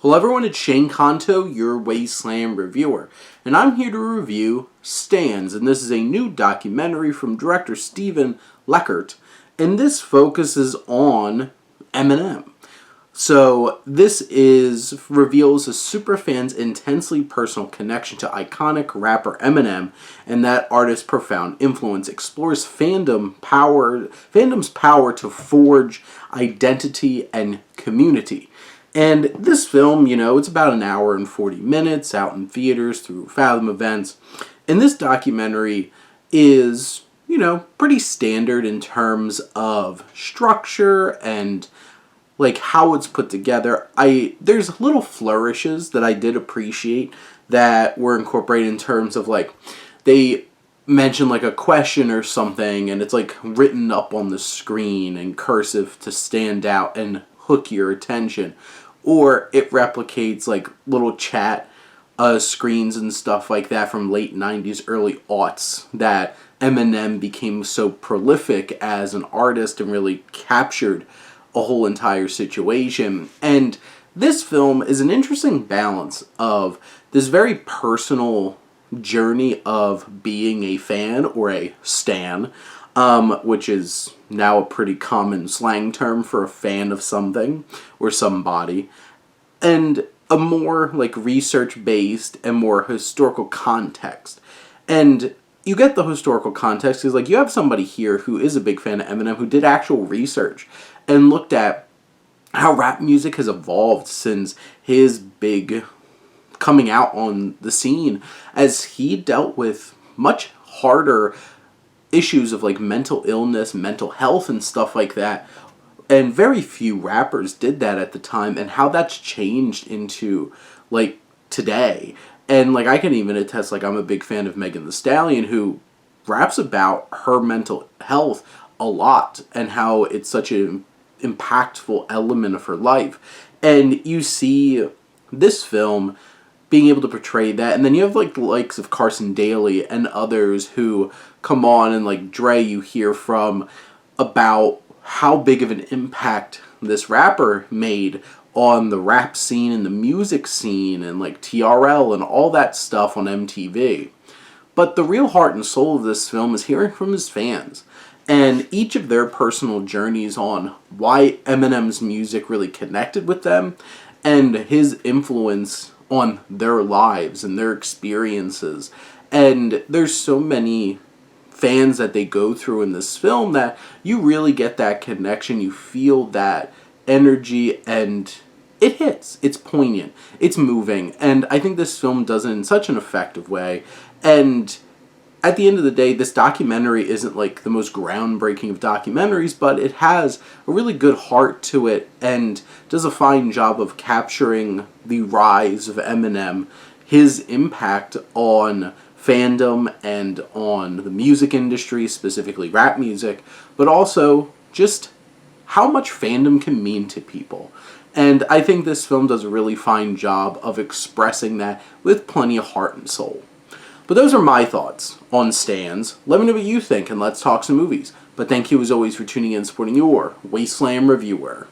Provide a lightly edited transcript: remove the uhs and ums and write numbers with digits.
Hello everyone, it's Shane Kanto, your Wasteland reviewer, and I'm here to review Stands, and this is a new documentary from director Stephen Leckert, and this focuses on Eminem. So this reveals a superfan's intensely personal connection to iconic rapper Eminem, and that artist's profound influence explores fandom's power to forge identity and community. And this film, it's about an hour and 40 minutes out in theaters through Fathom events. And this documentary is, pretty standard in terms of structure and like how it's put together. There's little flourishes that I did appreciate that were incorporated in terms of like they mention like a question or something and it's like written up on the screen in cursive to stand out and hook your attention, or it replicates like little chat screens and stuff like that from late 90s, early aughts that Eminem became so prolific as an artist and really captured a whole entire situation. And this film is an interesting balance of this very personal journey of being a fan or a stan, which is now a pretty common slang term for a fan of something or somebody, and a more like research-based and more historical context. And you get the historical context because like you have somebody here who is a big fan of Eminem who did actual research and looked at how rap music has evolved since his big coming out on the scene, as he dealt with much harder issues of like mental illness, mental health and stuff like that. And very few rappers did that at the time, and how that's changed into like today. And like I can even attest, like I'm a big fan of Megan Thee Stallion, who raps about her mental health a lot and how it's such an impactful element of her life. And you see this film being able to portray that, and then you have like the likes of Carson Daly and others who come on, and like Dre you hear from about how big of an impact this rapper made on the rap scene and the music scene and like TRL and all that stuff on MTV. But the real heart and soul of this film is hearing from his fans and each of their personal journeys on why Eminem's music really connected with them and his influence on their lives and their experiences. And there's so many fans that they go through in this film that you really get that connection. You feel that energy and it hits. It's poignant. It's moving. And I think this film does it in such an effective way. And at the end of the day, this documentary isn't like the most groundbreaking of documentaries, but it has a really good heart to it and does a fine job of capturing the rise of Eminem, his impact on fandom and on the music industry, specifically rap music, but also just how much fandom can mean to people. And I think this film does a really fine job of expressing that with plenty of heart and soul. But those are my thoughts on Stands. Let me know what you think and let's talk some movies. But thank you as always for tuning in and supporting your Wasteland reviewer.